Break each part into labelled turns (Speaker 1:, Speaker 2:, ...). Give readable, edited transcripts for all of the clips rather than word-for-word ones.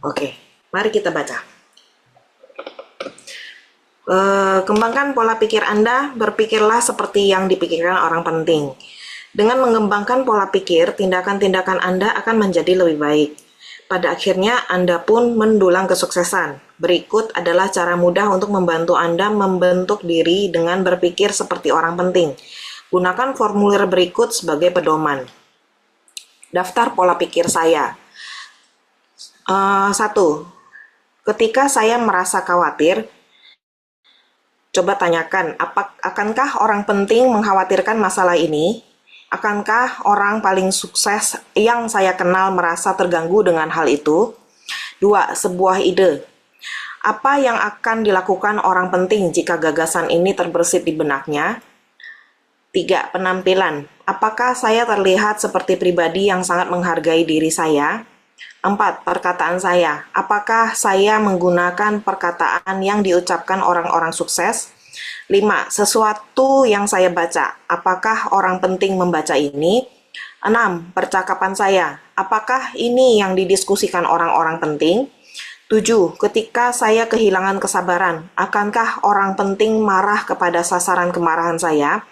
Speaker 1: Oke, mari kita baca. Kembangkan pola pikir Anda, berpikirlah seperti yang dipikirkan orang penting. Dengan mengembangkan pola pikir, tindakan-tindakan Anda akan menjadi lebih baik. Pada akhirnya, Anda pun mendulang kesuksesan. Berikut adalah cara mudah untuk membantu Anda membentuk diri dengan berpikir seperti orang penting. Gunakan formulir berikut sebagai pedoman. Daftar pola pikir saya. 1. Ketika saya merasa khawatir, coba tanyakan, akankah orang penting mengkhawatirkan masalah ini? Akankah orang paling sukses yang saya kenal merasa terganggu dengan hal itu? 2. Sebuah ide. Apa yang akan dilakukan orang penting jika gagasan ini terbersit di benaknya? 3. Penampilan. Apakah saya terlihat seperti pribadi yang sangat menghargai diri saya? 4. Perkataan saya. Apakah saya menggunakan perkataan yang diucapkan orang-orang sukses? 5. Sesuatu yang saya baca. Apakah orang penting membaca ini? 6. Percakapan saya. Apakah ini yang didiskusikan orang-orang penting? 7. Ketika saya kehilangan kesabaran, akankah orang penting marah kepada sasaran kemarahan saya?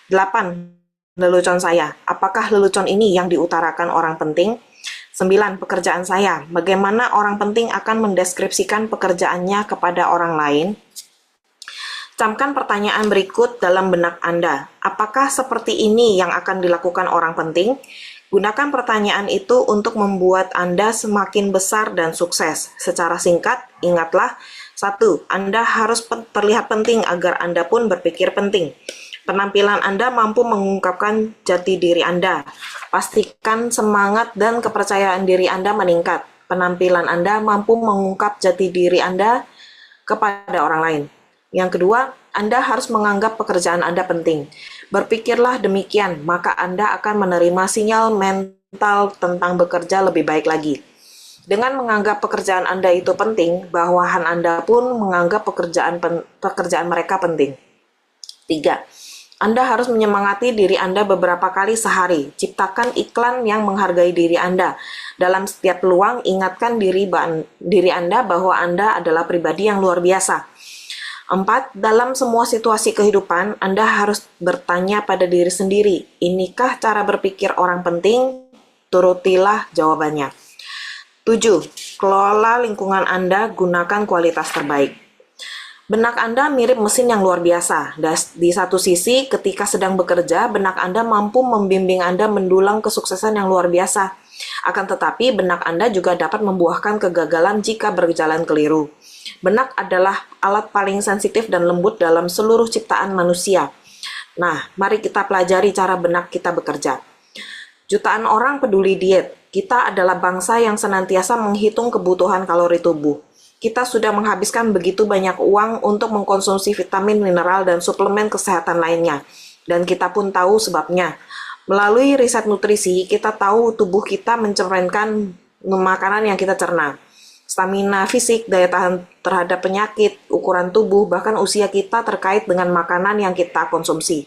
Speaker 1: 8. Lelucon saya. Apakah lelucon ini yang diutarakan orang penting? 9. Pekerjaan saya. Bagaimana orang penting akan mendeskripsikan pekerjaannya kepada orang lain? Camkan pertanyaan berikut dalam benak Anda. Apakah seperti ini yang akan dilakukan orang penting? Gunakan pertanyaan itu untuk membuat Anda semakin besar dan sukses. Secara singkat, ingatlah, 1. Anda harus terlihat penting agar Anda pun berpikir penting. Penampilan Anda mampu mengungkapkan jati diri Anda. Pastikan semangat dan kepercayaan diri Anda meningkat. Penampilan Anda mampu mengungkap jati diri Anda kepada orang lain. Yang kedua, Anda harus menganggap pekerjaan Anda penting. Berpikirlah demikian, maka Anda akan menerima sinyal mental tentang bekerja lebih baik lagi. Dengan menganggap pekerjaan Anda itu penting, bawahan Anda pun menganggap pekerjaan mereka penting. 3. Anda harus menyemangati diri Anda beberapa kali sehari. Ciptakan iklan yang menghargai diri Anda. Dalam setiap peluang, ingatkan diri Anda bahwa Anda adalah pribadi yang luar biasa. 4. Dalam semua situasi kehidupan, Anda harus bertanya pada diri sendiri, inikah cara berpikir orang penting? Turutilah jawabannya. 7. Kelola lingkungan Anda, gunakan kualitas terbaik. Benak Anda mirip mesin yang luar biasa. Di satu sisi, ketika sedang bekerja, benak Anda mampu membimbing Anda mendulang kesuksesan yang luar biasa. Akan tetapi, benak Anda juga dapat membuahkan kegagalan jika berjalan keliru. Benak adalah alat paling sensitif dan lembut dalam seluruh ciptaan manusia. Nah, mari kita pelajari cara benak kita bekerja. Jutaan orang peduli diet. Kita adalah bangsa yang senantiasa menghitung kebutuhan kalori tubuh. Kita sudah menghabiskan begitu banyak uang untuk mengkonsumsi vitamin, mineral, dan suplemen kesehatan lainnya. Dan kita pun tahu sebabnya. Melalui riset nutrisi, kita tahu tubuh kita mencerminkan makanan yang kita cerna. Stamina fisik, daya tahan terhadap penyakit, ukuran tubuh, bahkan usia kita terkait dengan makanan yang kita konsumsi.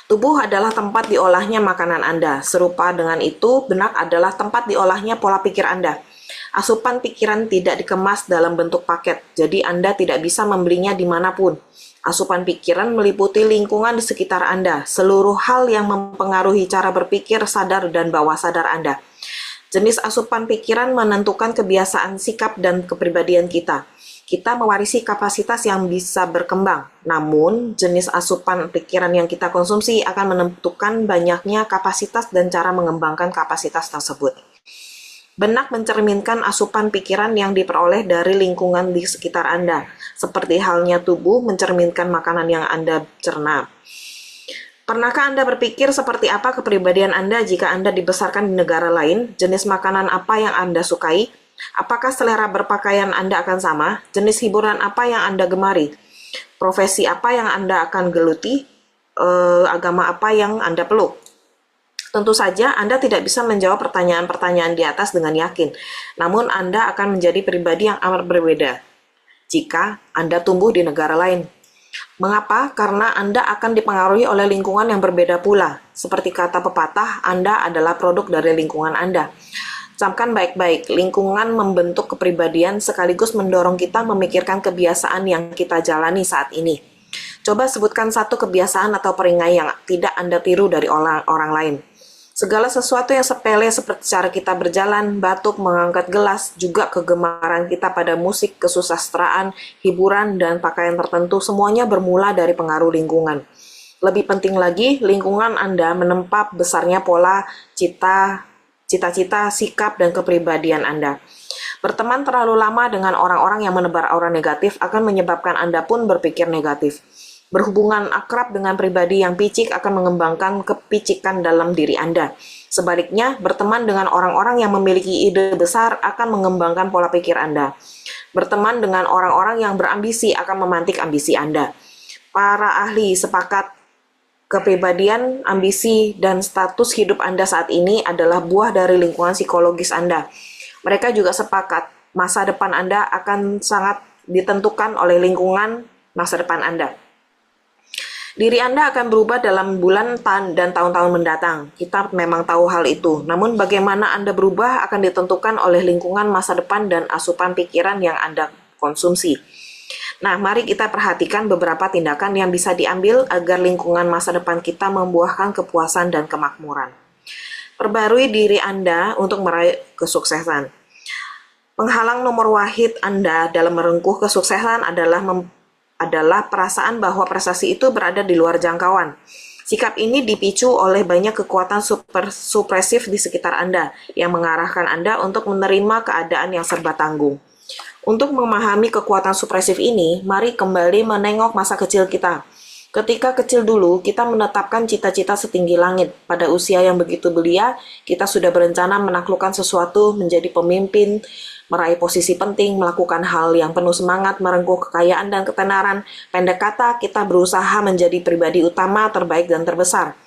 Speaker 1: Tubuh adalah tempat diolahnya makanan Anda. Serupa dengan itu, benak adalah tempat diolahnya pola pikir Anda. Asupan pikiran tidak dikemas dalam bentuk paket, jadi Anda tidak bisa membelinya dimanapun. Asupan pikiran meliputi lingkungan di sekitar Anda, seluruh hal yang mempengaruhi cara berpikir sadar dan bawah sadar Anda. Jenis asupan pikiran menentukan kebiasaan sikap dan kepribadian kita. Kita mewarisi kapasitas yang bisa berkembang, namun jenis asupan pikiran yang kita konsumsi akan menentukan banyaknya kapasitas dan cara mengembangkan kapasitas tersebut. Benak mencerminkan asupan pikiran yang diperoleh dari lingkungan di sekitar Anda, seperti halnya tubuh mencerminkan makanan yang Anda cerna. Pernahkah Anda berpikir seperti apa kepribadian Anda jika Anda dibesarkan di negara lain? Jenis makanan apa yang Anda sukai? Apakah selera berpakaian Anda akan sama? Jenis hiburan apa yang Anda gemari? Profesi apa yang Anda akan geluti? Agama apa yang Anda peluk? Tentu saja Anda tidak bisa menjawab pertanyaan-pertanyaan di atas dengan yakin, namun Anda akan menjadi pribadi yang amat berbeda jika Anda tumbuh di negara lain. Mengapa? Karena Anda akan dipengaruhi oleh lingkungan yang berbeda pula. Seperti kata pepatah, Anda adalah produk dari lingkungan Anda. Camkan baik-baik, lingkungan membentuk kepribadian sekaligus mendorong kita memikirkan kebiasaan yang kita jalani saat ini. Coba sebutkan satu kebiasaan atau peringai yang tidak Anda tiru dari orang lain. Segala sesuatu yang sepele seperti cara kita berjalan, batuk, mengangkat gelas, juga kegemaran kita pada musik, kesusastraan, hiburan, dan pakaian tertentu semuanya bermula dari pengaruh lingkungan. Lebih penting lagi, lingkungan Anda menempa besarnya pola cita-cita, sikap, dan kepribadian Anda. Berteman terlalu lama dengan orang-orang yang menebar aura negatif akan menyebabkan Anda pun berpikir negatif. Berhubungan akrab dengan pribadi yang picik akan mengembangkan kepicikan dalam diri Anda. Sebaliknya, berteman dengan orang-orang yang memiliki ide besar akan mengembangkan pola pikir Anda. Berteman dengan orang-orang yang berambisi akan memantik ambisi Anda. Para ahli sepakat kepribadian, ambisi, dan status hidup Anda saat ini adalah buah dari lingkungan psikologis Anda. Mereka juga sepakat masa depan Anda akan sangat ditentukan oleh lingkungan masa depan Anda. Diri Anda akan berubah dalam bulan dan tahun-tahun mendatang. Kita memang tahu hal itu. Namun bagaimana Anda berubah akan ditentukan oleh lingkungan masa depan dan asupan pikiran yang Anda konsumsi. Nah, mari kita perhatikan beberapa tindakan yang bisa diambil agar lingkungan masa depan kita membuahkan kepuasan dan kemakmuran. Perbarui diri Anda untuk meraih kesuksesan. Penghalang nomor wahid Anda dalam merengkuh kesuksesan adalah perasaan bahwa prestasi itu berada di luar jangkauan. Sikap ini dipicu oleh banyak kekuatan supresif di sekitar Anda yang mengarahkan Anda untuk menerima keadaan yang serba tanggung. Untuk memahami kekuatan supresif ini, mari kembali menengok masa kecil kita. Ketika kecil dulu, kita menetapkan cita-cita setinggi langit. Pada usia yang begitu belia, kita sudah berencana menaklukkan sesuatu, menjadi pemimpin, meraih posisi penting, melakukan hal yang penuh semangat, merengkuh kekayaan dan ketenaran. Pendek kata, kita berusaha menjadi pribadi utama, terbaik, dan terbesar.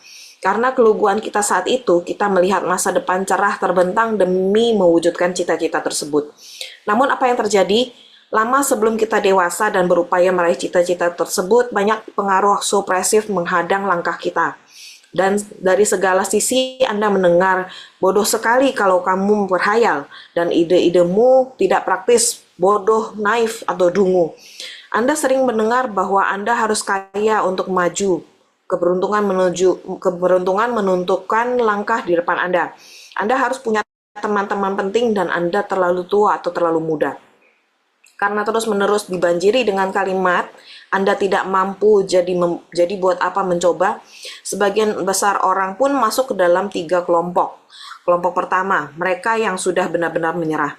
Speaker 1: Karena keluguan kita saat itu, kita melihat masa depan cerah terbentang demi mewujudkan cita-cita tersebut. Namun apa yang terjadi? Lama sebelum kita dewasa dan berupaya meraih cita-cita tersebut, banyak pengaruh supresif menghadang langkah kita. Dan dari segala sisi Anda mendengar, bodoh sekali kalau kamu berhayal, dan ide-idemu tidak praktis, bodoh, naif, atau dungu. Anda sering mendengar bahwa Anda harus kaya untuk maju, keberuntungan menentukan langkah di depan Anda. Anda harus punya teman-teman penting dan Anda terlalu tua atau terlalu muda. Karena terus-menerus dibanjiri dengan kalimat, Anda tidak mampu, jadi buat apa mencoba? Sebagian besar orang pun masuk ke dalam 3 kelompok. Kelompok pertama, mereka yang sudah benar-benar menyerah.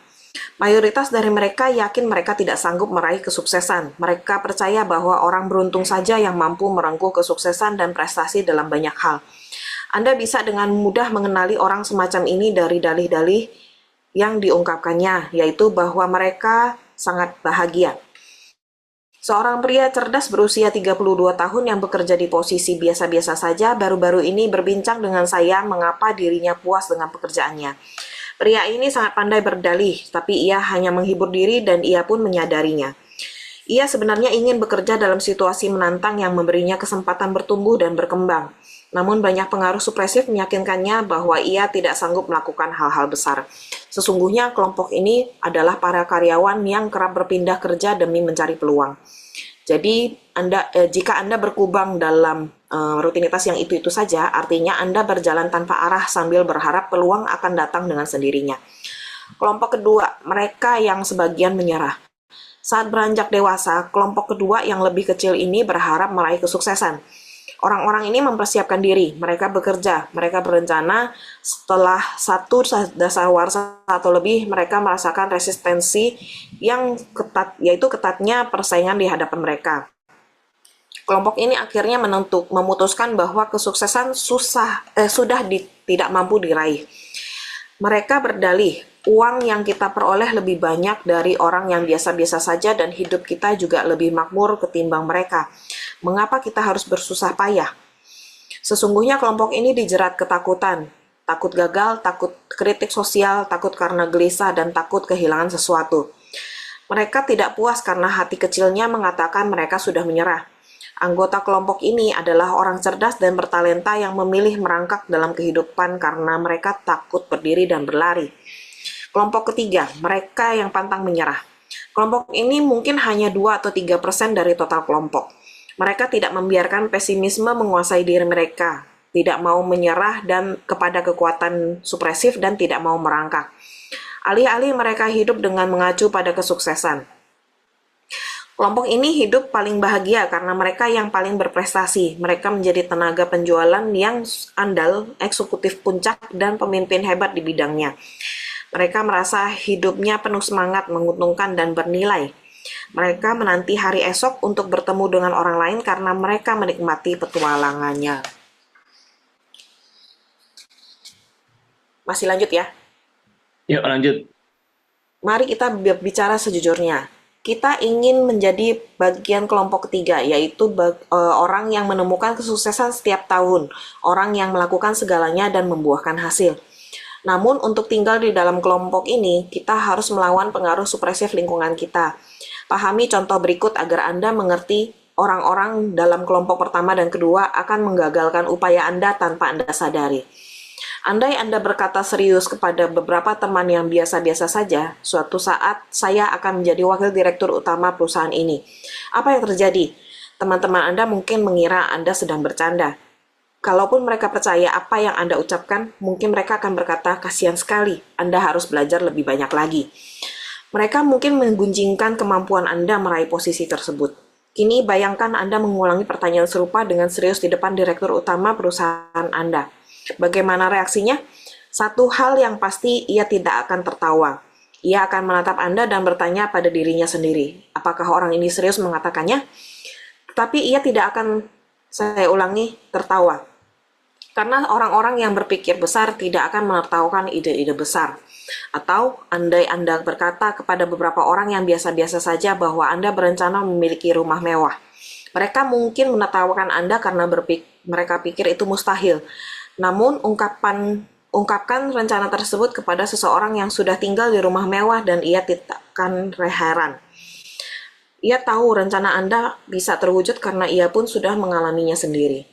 Speaker 1: Mayoritas dari mereka yakin mereka tidak sanggup meraih kesuksesan. Mereka percaya bahwa orang beruntung saja yang mampu merengkuh kesuksesan dan prestasi dalam banyak hal. Anda bisa dengan mudah mengenali orang semacam ini dari dalih-dalih yang diungkapkannya, yaitu bahwa mereka sangat bahagia. Seorang pria cerdas berusia 32 tahun yang bekerja di posisi biasa-biasa saja baru-baru ini berbincang dengan saya mengapa dirinya puas dengan pekerjaannya. Pria ini sangat pandai berdalih, tapi ia hanya menghibur diri dan ia pun menyadarinya. Ia sebenarnya ingin bekerja dalam situasi menantang yang memberinya kesempatan bertumbuh dan berkembang. Namun banyak pengaruh supresif meyakinkannya bahwa ia tidak sanggup melakukan hal-hal besar. Sesungguhnya kelompok ini adalah para karyawan yang kerap berpindah kerja demi mencari peluang. Jadi jika Anda berkubang dalam rutinitas yang itu-itu saja, artinya Anda berjalan tanpa arah sambil berharap peluang akan datang dengan sendirinya. Kelompok kedua, mereka yang sebagian menyerah. Saat beranjak dewasa, kelompok kedua yang lebih kecil ini berharap meraih kesuksesan. Orang-orang ini mempersiapkan diri, mereka bekerja, mereka berencana. Setelah satu dasawarsa atau lebih, mereka merasakan resistensi yang ketat, yaitu ketatnya persaingan di hadapan mereka. Kelompok ini akhirnya memutuskan bahwa kesuksesan sudah tidak mampu diraih. Mereka berdalih, uang yang kita peroleh lebih banyak dari orang yang biasa-biasa saja dan hidup kita juga lebih makmur ketimbang mereka. Mengapa kita harus bersusah payah? Sesungguhnya kelompok ini dijerat ketakutan. Takut gagal, takut kritik sosial, takut karena gelisah, dan takut kehilangan sesuatu. Mereka tidak puas karena hati kecilnya mengatakan mereka sudah menyerah. Anggota kelompok ini adalah orang cerdas dan bertalenta yang memilih merangkak dalam kehidupan karena mereka takut berdiri dan berlari. Kelompok ketiga, mereka yang pantang menyerah. Kelompok ini mungkin hanya 2 atau 3% dari total kelompok. Mereka tidak membiarkan pesimisme menguasai diri mereka, tidak mau menyerah dan kepada kekuatan supresif dan tidak mau merangkak. Alih-alih mereka hidup dengan mengacu pada kesuksesan. Kelompok ini hidup paling bahagia karena mereka yang paling berprestasi. Mereka menjadi tenaga penjualan yang andal, eksekutif puncak, dan pemimpin hebat di bidangnya. Mereka merasa hidupnya penuh semangat, menguntungkan, dan bernilai. Mereka menanti hari esok untuk bertemu dengan orang lain karena mereka menikmati petualangannya. Masih lanjut ya?
Speaker 2: Yuk lanjut.
Speaker 1: Mari kita bicara sejujurnya. Kita ingin menjadi bagian kelompok ketiga, yaitu orang yang menemukan kesuksesan setiap tahun, orang yang melakukan segalanya dan membuahkan hasil. Namun untuk tinggal di dalam kelompok ini, kita harus melawan pengaruh supresif lingkungan kita. Pahami contoh berikut agar Anda mengerti orang-orang dalam kelompok pertama dan kedua akan menggagalkan upaya Anda tanpa Anda sadari. Andai Anda berkata serius kepada beberapa teman yang biasa-biasa saja, suatu saat saya akan menjadi wakil direktur utama perusahaan ini. Apa yang terjadi? Teman-teman Anda mungkin mengira Anda sedang bercanda. Kalaupun mereka percaya apa yang Anda ucapkan, mungkin mereka akan berkata, kasihan sekali, Anda harus belajar lebih banyak lagi. Mereka mungkin menggunjingkan kemampuan Anda meraih posisi tersebut. Kini bayangkan Anda mengulangi pertanyaan serupa dengan serius di depan direktur utama perusahaan Anda. Bagaimana reaksinya? Satu hal yang pasti, ia tidak akan tertawa. Ia akan menatap Anda dan bertanya pada dirinya sendiri, apakah orang ini serius mengatakannya? Tapi ia tidak akan, saya ulangi, tertawa. Karena orang-orang yang berpikir besar tidak akan menertawakan ide-ide besar. Atau andai Anda berkata kepada beberapa orang yang biasa-biasa saja bahwa Anda berencana memiliki rumah mewah. Mereka mungkin menertawakan Anda karena mereka pikir itu mustahil. Namun, ungkapkan rencana tersebut kepada seseorang yang sudah tinggal di rumah mewah dan ia tidak akan heran. Ia tahu rencana Anda bisa terwujud karena ia pun sudah mengalaminya sendiri.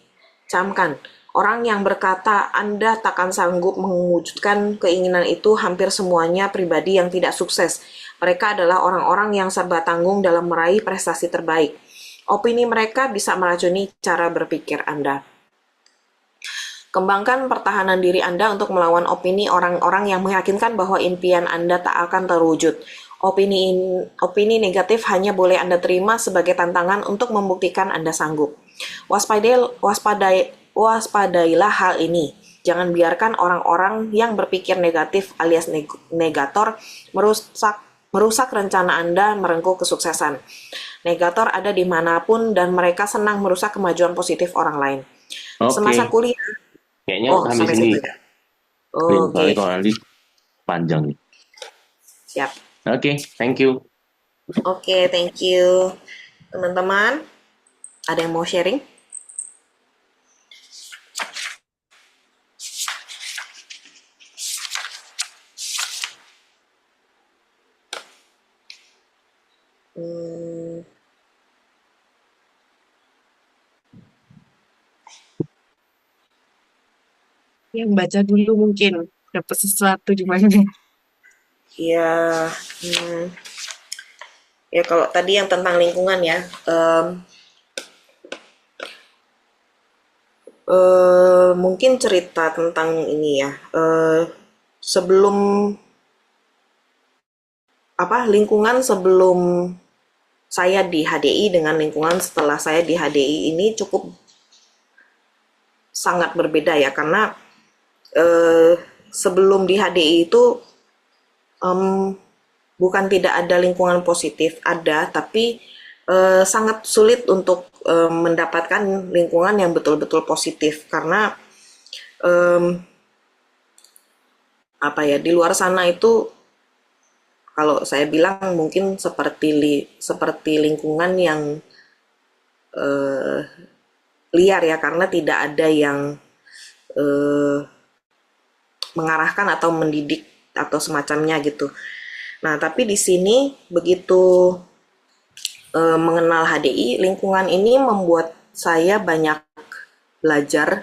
Speaker 1: Camkan, orang yang berkata Anda takkan sanggup mewujudkan keinginan itu hampir semuanya pribadi yang tidak sukses. Mereka adalah orang-orang yang serba tanggung dalam meraih prestasi terbaik. Opini mereka bisa meracuni cara berpikir Anda. Kembangkan pertahanan diri Anda untuk melawan opini orang-orang yang meyakinkan bahwa impian Anda tak akan terwujud. Opini negatif hanya boleh Anda terima sebagai tantangan untuk membuktikan Anda sanggup. Waspadailah hal ini. Jangan biarkan orang-orang yang berpikir negatif alias negator merusak rencana Anda merengkuh kesuksesan. Negator ada dimanapun dan mereka senang merusak kemajuan positif orang lain. Semasa
Speaker 2: Oke,
Speaker 1: kuliah,
Speaker 2: kayaknya
Speaker 1: oh
Speaker 2: sampai
Speaker 1: sampai
Speaker 2: sini.
Speaker 1: situ ya. Oke,
Speaker 2: Soalnya kalau nanti panjang nih.
Speaker 1: siap.
Speaker 2: Oke, thank you.
Speaker 1: Oke, thank you. Teman-teman, ada yang mau sharing? Hmm,
Speaker 3: Yang baca dulu mungkin dapat sesuatu di mana.
Speaker 1: ya, ya kalau tadi yang tentang lingkungan ya, mungkin cerita tentang ini ya. Sebelum lingkungan sebelum saya di HDI dengan lingkungan setelah saya di HDI ini cukup sangat berbeda ya karena sebelum di HDI itu bukan tidak ada lingkungan positif, ada, tapi sangat sulit untuk mendapatkan lingkungan yang betul-betul positif karena di luar sana itu kalau saya bilang mungkin seperti lingkungan yang liar ya karena tidak ada yang mengarahkan atau mendidik atau semacamnya gitu. Nah, tapi di sini begitu mengenal HDI, lingkungan ini membuat saya banyak belajar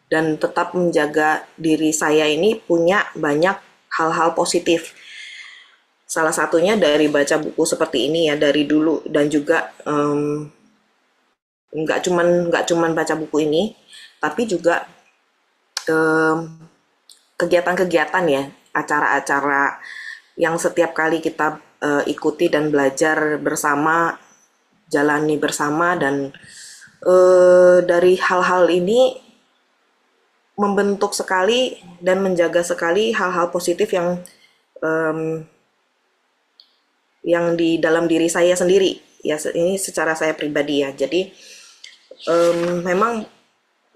Speaker 1: dan tetap menjaga diri saya ini punya banyak hal-hal positif. Salah satunya dari baca buku seperti ini ya dari dulu, dan juga nggak cuman baca buku ini, tapi juga em, kegiatan-kegiatan ya, acara-acara yang setiap kali kita ikuti dan belajar bersama, jalani bersama, dan dari hal-hal ini membentuk sekali dan menjaga sekali hal-hal positif em, yang di dalam diri saya sendiri ya, ini secara saya pribadi ya. Jadi memang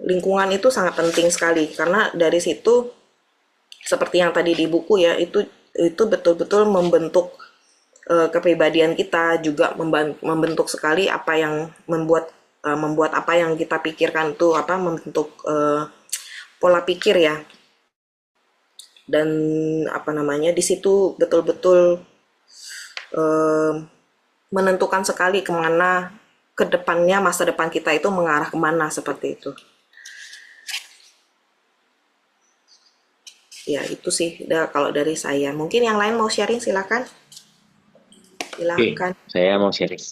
Speaker 1: lingkungan itu sangat penting sekali, karena dari situ seperti yang tadi di buku ya, itu betul-betul membentuk kepribadian kita, juga membentuk sekali apa yang membuat apa yang kita pikirkan itu apa, membentuk pola pikir ya. Dan apa namanya, di situ betul-betul eh, menentukan sekali kemana kedepannya, masa depan kita itu mengarah kemana, seperti itu ya. Itu sih kalau dari saya. Mungkin yang lain mau sharing, silakan.
Speaker 2: Oke,
Speaker 1: Silakan.
Speaker 2: saya mau sharing.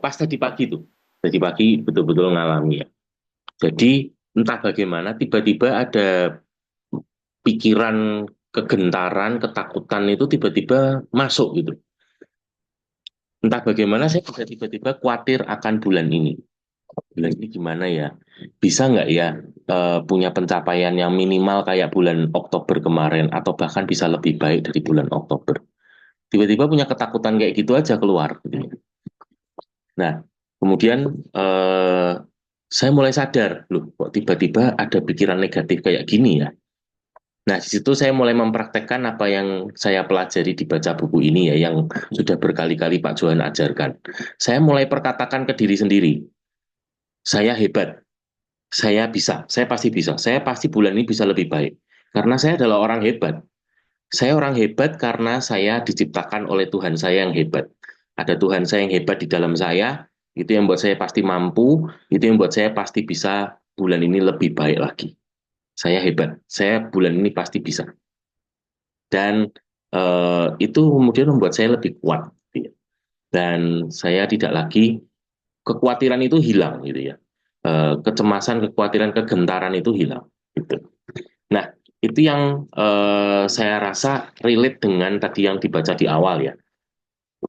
Speaker 2: Pas tadi pagi betul-betul ngalami ya. Jadi entah bagaimana tiba-tiba ada pikiran kegentaran, ketakutan itu tiba-tiba masuk gitu. Entah bagaimana saya bisa tiba-tiba khawatir akan bulan ini. Bulan ini gimana ya? Bisa nggak ya punya pencapaian yang minimal kayak bulan Oktober kemarin, atau bahkan bisa lebih baik dari bulan Oktober. Tiba-tiba punya ketakutan kayak gitu aja keluar gitu ya. Nah, kemudian saya mulai sadar, loh kok tiba-tiba ada pikiran negatif kayak gini ya. Nah, di situ saya mulai mempraktekkan apa yang saya pelajari di baca buku ini ya, yang sudah berkali-kali Pak Johan ajarkan. Saya mulai perkatakan ke diri sendiri, saya hebat, saya bisa, saya pasti bulan ini bisa lebih baik. Karena saya adalah orang hebat. Saya orang hebat karena saya diciptakan oleh Tuhan saya yang hebat. Ada Tuhan saya yang hebat di dalam saya, itu yang buat saya pasti mampu, itu yang buat saya pasti bisa bulan ini lebih baik lagi. Saya hebat, saya bulan ini pasti bisa. Dan itu kemudian membuat saya lebih kuat, gitu ya. Dan saya tidak lagi, kekhawatiran itu hilang gitu ya. Kecemasan, kekhawatiran, kegentaran itu hilang gitu. Nah, itu yang saya rasa relate dengan tadi yang dibaca di awal ya,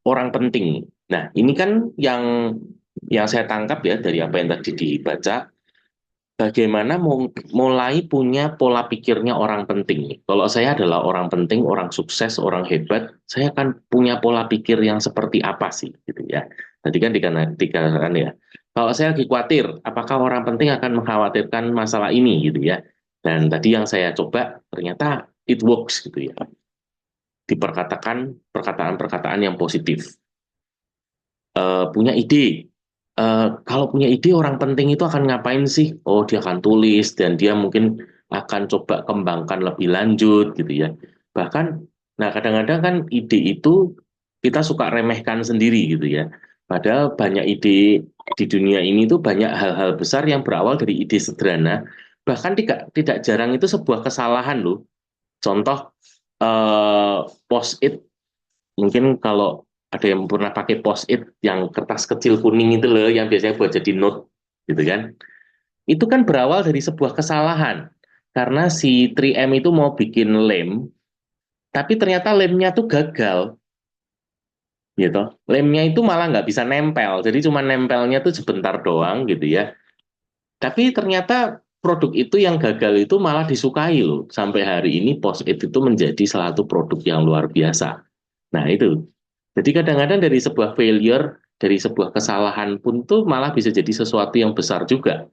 Speaker 2: orang penting. Nah, ini kan yang saya tangkap ya dari apa yang tadi dibaca, bagaimana mulai punya pola pikirnya orang penting. Kalau saya adalah orang penting, orang sukses, orang hebat, saya akan punya pola pikir yang seperti apa sih, gitu ya. Tadi kan dikatakan ya, kalau saya lagi khawatir, apakah orang penting akan mengkhawatirkan masalah ini, gitu ya. Dan tadi yang saya coba, ternyata it works, gitu ya. Diperkatakan perkataan-perkataan yang positif. Punya ide, kalau punya ide orang penting itu akan ngapain sih? Oh, dia akan tulis dan dia mungkin akan coba kembangkan lebih lanjut gitu ya. Bahkan, nah kadang-kadang kan ide itu kita suka remehkan sendiri gitu ya. Padahal banyak ide di dunia ini tuh banyak hal-hal besar yang berawal dari ide sederhana. Bahkan tidak tidak jarang itu sebuah kesalahan loh. Contoh post-it, mungkin kalau ada yang pernah pakai post-it yang kertas kecil kuning itu loh, yang biasanya buat jadi note, gitu kan. Itu kan berawal dari sebuah kesalahan. Karena si 3M itu mau bikin lem, tapi ternyata lemnya tuh gagal, gitu. Lemnya itu malah nggak bisa nempel, jadi cuma nempelnya tuh sebentar doang, gitu ya. Tapi ternyata produk itu yang gagal itu malah disukai loh. Sampai hari ini post-it itu menjadi salah satu produk yang luar biasa. Nah itu. Jadi kadang-kadang dari sebuah failure, dari sebuah kesalahan pun tuh malah bisa jadi sesuatu yang besar juga.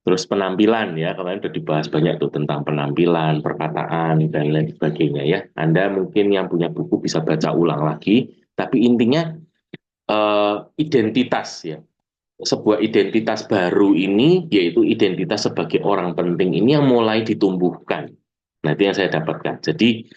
Speaker 2: Terus penampilan ya, kemarin udah dibahas banyak tuh tentang penampilan, perkataan, dan lain sebagainya ya. Anda mungkin yang punya buku bisa baca ulang lagi, tapi intinya identitas ya. Sebuah identitas baru ini, yaitu identitas sebagai orang penting ini yang mulai ditumbuhkan. Nah itu yang saya dapatkan. Jadi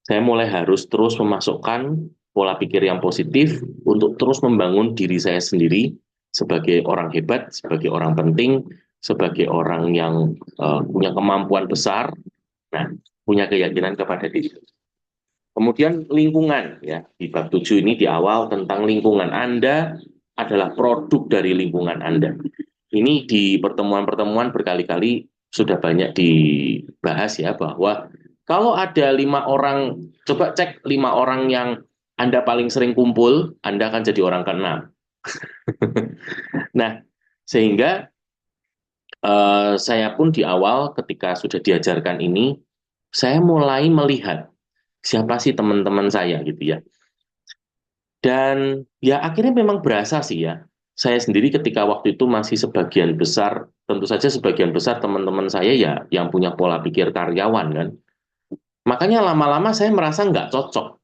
Speaker 2: saya mulai harus terus memasukkan pola pikir yang positif untuk terus membangun diri saya sendiri sebagai orang hebat, sebagai orang penting, sebagai orang yang punya kemampuan besar, nah punya keyakinan kepada diri. Kemudian lingkungan ya, di bab 7 ini di awal tentang lingkungan. Anda adalah produk dari lingkungan Anda. Ini di pertemuan-pertemuan berkali-kali sudah banyak dibahas ya, bahwa kalau ada 5 orang, coba cek 5 orang yang Anda paling sering kumpul, Anda akan jadi orang ke-6. Nah, sehingga saya pun di awal ketika sudah diajarkan ini, saya mulai melihat siapa sih teman-teman saya gitu ya. Dan ya akhirnya memang berasa sih ya. Saya sendiri ketika waktu itu masih sebagian besar, tentu saja sebagian besar teman-teman saya ya yang punya pola pikir karyawan kan. Makanya lama-lama saya merasa nggak cocok.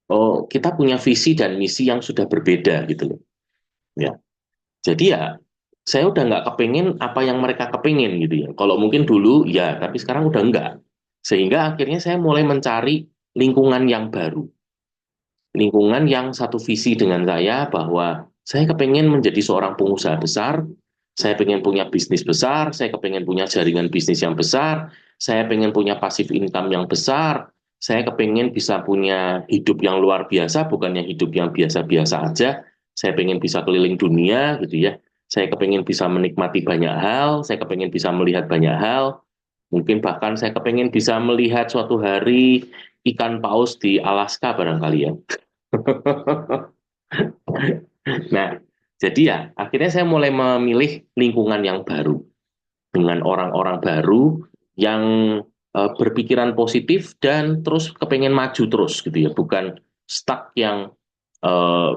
Speaker 2: Oh, kita punya visi dan misi yang sudah berbeda gitu loh. Ya. Jadi ya saya udah nggak kepingin apa yang mereka kepingin gitu ya. Kalau mungkin dulu ya, tapi sekarang udah enggak. Sehingga akhirnya saya mulai mencari lingkungan yang baru. Lingkungan yang satu visi dengan saya bahwa saya kepengen menjadi seorang pengusaha besar, saya pengen punya bisnis besar, saya kepengen punya jaringan bisnis yang besar, saya pengen punya pasif income yang besar, saya kepengen bisa punya hidup yang luar biasa, bukan yang hidup yang biasa-biasa aja, saya pengen bisa keliling dunia gitu ya, saya kepengen bisa menikmati banyak hal, saya kepengen bisa melihat banyak hal, mungkin bahkan saya kepengen bisa melihat suatu hari ikan paus di Alaska barangkali ya. Nah, jadi ya akhirnya saya mulai memilih lingkungan yang baru dengan orang-orang baru yang berpikiran positif dan terus kepengen maju terus gitu ya, bukan stuck yang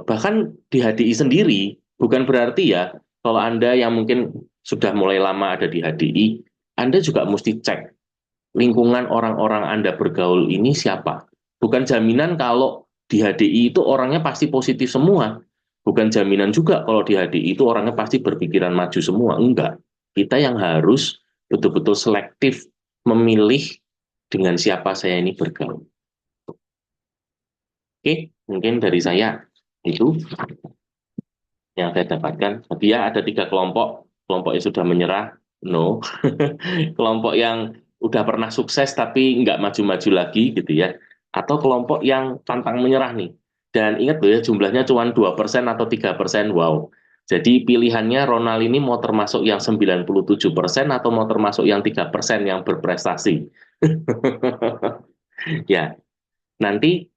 Speaker 2: bahkan di HDI sendiri bukan berarti ya kalau Anda yang mungkin sudah mulai lama ada di HDI, Anda juga mesti cek lingkungan orang-orang Anda bergaul ini siapa. Bukan jaminan kalau di HDI itu orangnya pasti positif semua. Bukan jaminan juga kalau di HDI itu orangnya pasti berpikiran maju semua. Enggak. Kita yang harus betul-betul selektif memilih dengan siapa saya ini bergaul. Oke, mungkin dari saya itu yang saya dapatkan. Tadi ya ada 3 kelompok. Kelompok yang sudah menyerah, no. Kelompok yang udah pernah sukses tapi nggak maju-maju lagi gitu ya. Atau kelompok yang pantang menyerah nih. Dan ingat loh ya jumlahnya cuma 2% atau 3%. Wow. Jadi pilihannya Ronald ini mau termasuk yang 97% atau mau termasuk yang 3% yang berprestasi. Ya, nanti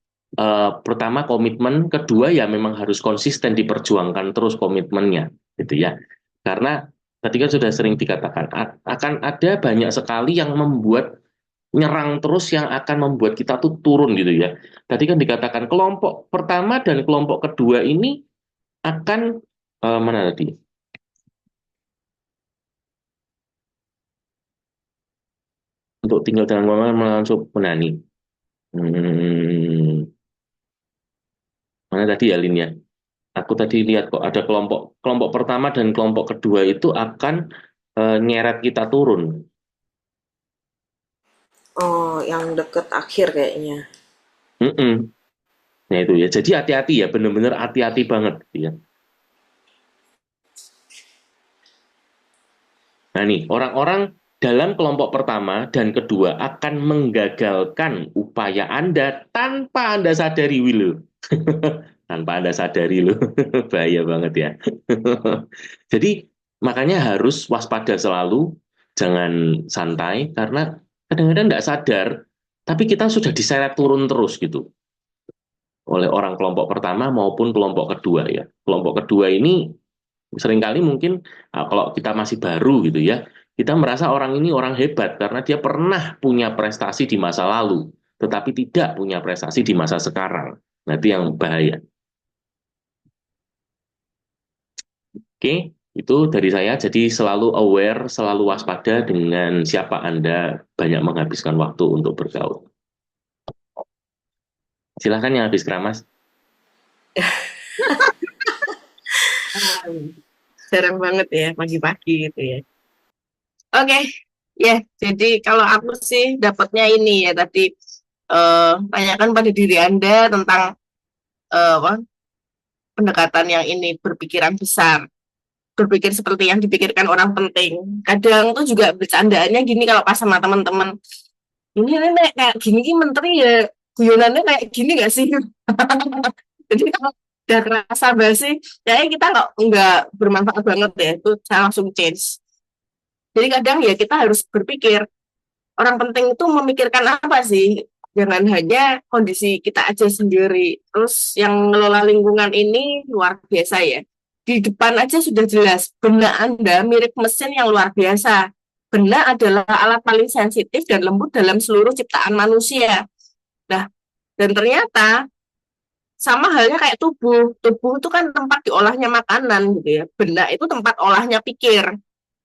Speaker 2: pertama komitmen, kedua ya memang harus konsisten diperjuangkan terus komitmennya, gitu ya. Karena tadi kan sudah sering dikatakan akan ada banyak sekali yang membuat nyerang terus yang akan membuat kita tuh turun gitu ya. Tadi kan dikatakan kelompok pertama dan kelompok kedua ini akan mana tadi? Untuk tinggal dengan langsung menani. Hmm, mana tadi ya Lin ya? Aku tadi lihat kok ada kelompok kelompok pertama dan kelompok kedua itu akan nyeret kita turun.
Speaker 1: Oh, yang deket akhir kayaknya.
Speaker 2: Mm-mm. Nah itu ya. Jadi hati-hati ya, benar-benar hati-hati banget gitu ya. Nah nih orang-orang dalam kelompok pertama dan kedua akan menggagalkan upaya Anda tanpa Anda sadari Wilu. Tanpa Anda sadari loh. Bahaya banget ya. Jadi makanya harus waspada selalu, jangan santai karena kadang-kadang nggak sadar, tapi kita sudah diseret turun terus gitu oleh orang kelompok pertama maupun kelompok kedua ya. Kelompok kedua ini seringkali mungkin kalau kita masih baru gitu ya, kita merasa orang ini orang hebat karena dia pernah punya prestasi di masa lalu, tetapi tidak punya prestasi di masa sekarang. Nah, itu yang bahaya. Oke, itu dari saya. Jadi selalu aware, selalu waspada dengan siapa Anda banyak menghabiskan waktu untuk bergaul. Silahkan yang habis keramas.
Speaker 3: Jarang banget ya pagi-pagi gitu ya. Oke, ya. Jadi kalau aku sih dapatnya ini ya tadi tanyakan pada diri Anda tentang apa, pendekatan yang ini berpikiran besar. berpikir seperti yang dipikirkan orang penting. Kadang tuh juga bercandaannya gini kalau pas sama teman-teman, ini nek kayak gini ki menteri ya guyonannya kayak gini gak sih? Jadi kalau udah kerasa basi, kayaknya kita nggak bermanfaat banget ya. Itu saya langsung change. Jadi kadang ya kita harus berpikir orang penting itu memikirkan apa sih? Jangan hanya kondisi kita aja sendiri. Terus yang ngelola lingkungan ini luar biasa ya. Di depan aja sudah jelas, benak Anda mirip mesin yang luar biasa. Benak adalah alat paling sensitif dan lembut dalam seluruh ciptaan manusia. Nah, dan ternyata sama halnya kayak tubuh. Tubuh itu kan tempat diolahnya makanan gitu ya. Benak itu tempat olahnya pikir.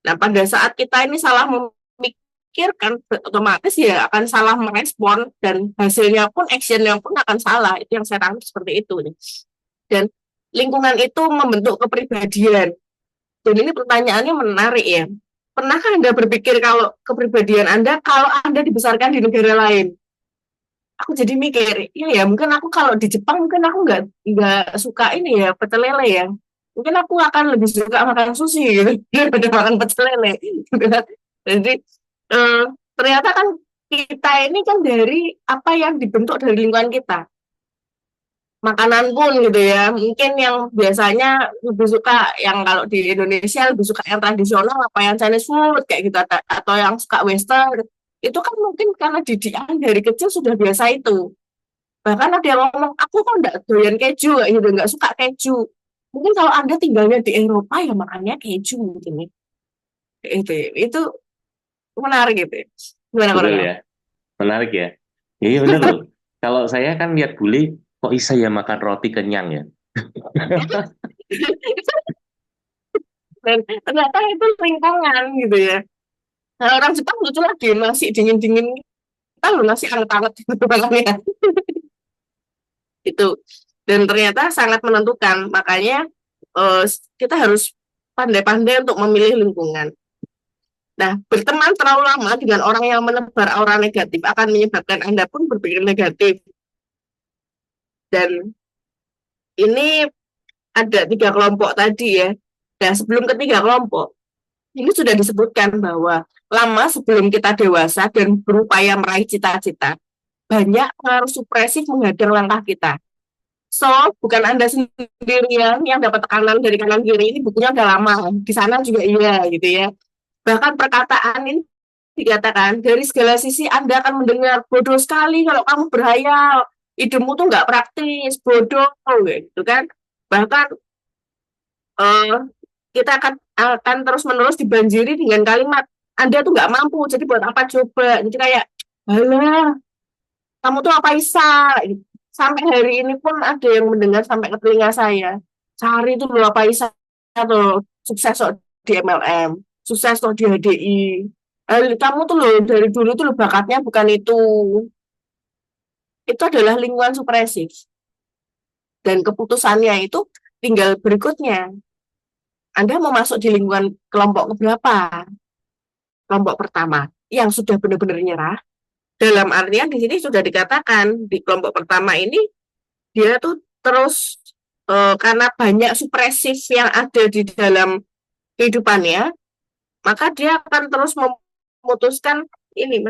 Speaker 3: Nah, pada saat kita ini salah memikirkan, otomatis ya akan salah merespon dan hasilnya pun, actionnya pun akan salah. Itu yang saya tangkap seperti itu. Dan lingkungan itu membentuk kepribadian. Dan ini pertanyaannya menarik ya. Pernahkah Anda berpikir kalau kepribadian Anda kalau Anda dibesarkan di negara lain? Aku jadi mikir, ya mungkin aku kalau di Jepang mungkin aku nggak suka ini ya pecel lele ya. Mungkin aku akan lebih suka makan sushi gitu daripada makan pecel lele. Gitu kan. Jadi eh, ternyata kan kita ini kan dari apa yang dibentuk dari lingkungan kita. Makanan pun gitu ya. Mungkin yang biasanya lebih suka yang kalau di Indonesia lebih suka yang tradisional apa yang Chinese food kayak gitu atau yang suka western. Itu kan mungkin karena didikan dari kecil sudah biasa itu. Bahkan ada yang ngomong, aku kok nggak doyan keju, kayak gitu, nggak suka keju. Mungkin kalau Anda tinggalnya di Eropa, ya makannya keju mungkin ya. Itu menarik gitu ya. Gimana
Speaker 2: Betul
Speaker 3: orangnya?
Speaker 2: ya, menarik ya. Iya benar loh. Kalau saya kan lihat bule, kok bisa ya makan roti kenyang ya?
Speaker 3: Dan ternyata itu lingkungan gitu ya. Nah, orang Jepang lucu lagi, nasi dingin-dingin. Kita loh nasi hangat-hangat gitu makannya. Itu. Dan ternyata sangat menentukan. Makanya eh, kita harus pandai-pandai untuk memilih lingkungan. Nah, berteman terlalu lama dengan orang yang menebar aura negatif akan menyebabkan Anda pun berpikir negatif. Dan ini ada 3 kelompok tadi ya. Dan sebelum ketiga kelompok, ini sudah disebutkan bahwa lama sebelum kita dewasa dan berupaya meraih cita-cita, banyak pengaruh supresif menghadang langkah kita. So, bukan Anda sendirian yang dapat tekanan dari kanan kiri, ini bukunya udah lama. Di sana juga iya gitu ya. Bahkan perkataan ini dikatakan dari segala sisi Anda akan mendengar bodoh sekali kalau kamu berhayal, hidupmu tuh nggak praktis, bodoh gitu kan. Bahkan eh, kita akan terus menerus dibanjiri dengan kalimat Anda tuh nggak mampu, jadi buat apa coba? Jadi kayak, alah, kamu tuh apa isa? Sampai hari ini pun ada yang mendengar sampai ke telinga saya. Cari tuh lo apa isa tuh sukses kok di MLM, sukses kok di HDI. Kamu tuh lo dari dulu tuh lo bakatnya bukan itu. Itu adalah lingkungan supresif. Dan keputusannya itu tinggal berikutnya. Anda mau masuk di lingkungan kelompok keberapa? Kelompok pertama yang sudah benar-benar nyerah. Dalam artian di sini sudah dikatakan di kelompok pertama ini dia tuh terus karena banyak supresif yang ada di dalam kehidupannya, maka dia akan terus memutuskan ini.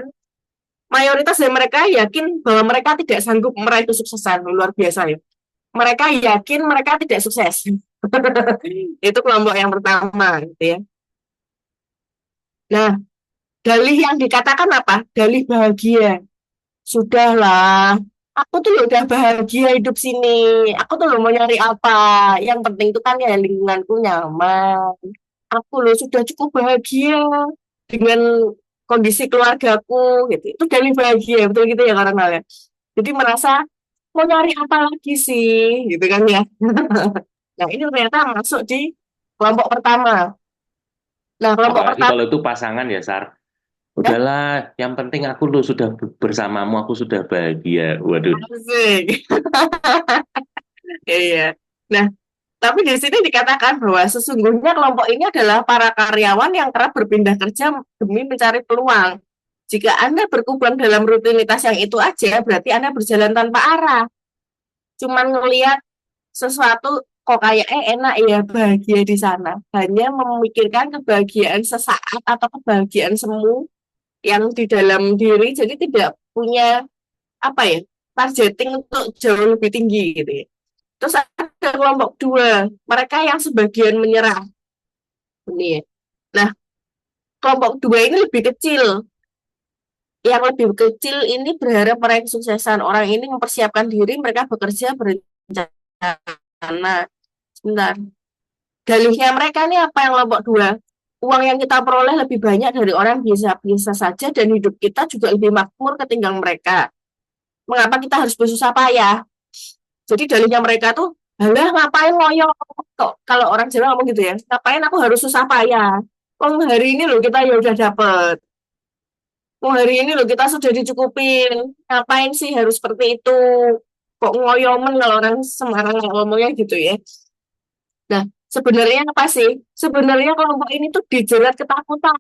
Speaker 3: Mayoritas dari mereka yakin bahwa mereka tidak sanggup meraih kesuksesan luar biasa ya. Mereka yakin mereka tidak sukses. Itu kelompok yang pertama gitu ya. Nah, dalih yang dikatakan apa? Dalih bahagia. Sudahlah, aku tuh udah bahagia hidup sini. Aku tuh mau nyari apa? Yang penting itu kan ya lingkunganku nyaman. Aku loh sudah cukup bahagia dengan kondisi keluargaku gitu. Itu dalih bahagia, betul gitu ya karena ya. Jadi merasa mau nyari apa lagi sih, gitu kan ya. Nah, ini ternyata masuk di kelompok pertama. Nah, kelompok
Speaker 2: Apalagi
Speaker 3: pertama
Speaker 2: kalau itu pasangan ya, Sar. Udahlah, yang penting aku lu sudah bersamamu, aku sudah bahagia. Waduh,
Speaker 3: asik. Iya. Nah, tapi di sini dikatakan bahwa sesungguhnya kelompok ini adalah para karyawan yang kerap berpindah kerja demi mencari peluang. Jika Anda berkubang dalam rutinitas yang itu aja, berarti Anda berjalan tanpa arah. Cuman ngelihat sesuatu kok kayaknya enak ya bahagia di sana. Hanya memikirkan kebahagiaan sesaat atau kebahagiaan semu yang di dalam diri, jadi tidak punya apa ya targeting untuk jauh lebih tinggi gitu ya. Terus ada kelompok dua, mereka yang sebagian menyerah ini ya. Nah, kelompok dua ini lebih kecil. Yang lebih kecil ini berharap meraih kesuksesan. Orang ini mempersiapkan diri, mereka bekerja berencana. Sebentar. Dalihnya mereka ini apa yang kelompok dua? Uang yang kita peroleh lebih banyak dari orang biasa-biasa saja dan hidup kita juga lebih makmur ketimbang mereka. Mengapa kita harus bersusah payah? Jadi dalihnya mereka tuh, halah ngapain loyo? Kalau orang Jawa ngomong gitu ya, ngapain aku harus susah payah? Oh, hari ini loh kita ya udah dapet. Oh, hari ini loh kita sudah dicukupin. Ngapain sih harus seperti itu? Kok ngoyomen kalau orang Semarang ngomongnya gitu ya. Nah, sebenarnya apa sih? Sebenarnya kelompok ini tuh dijerat ketakutan.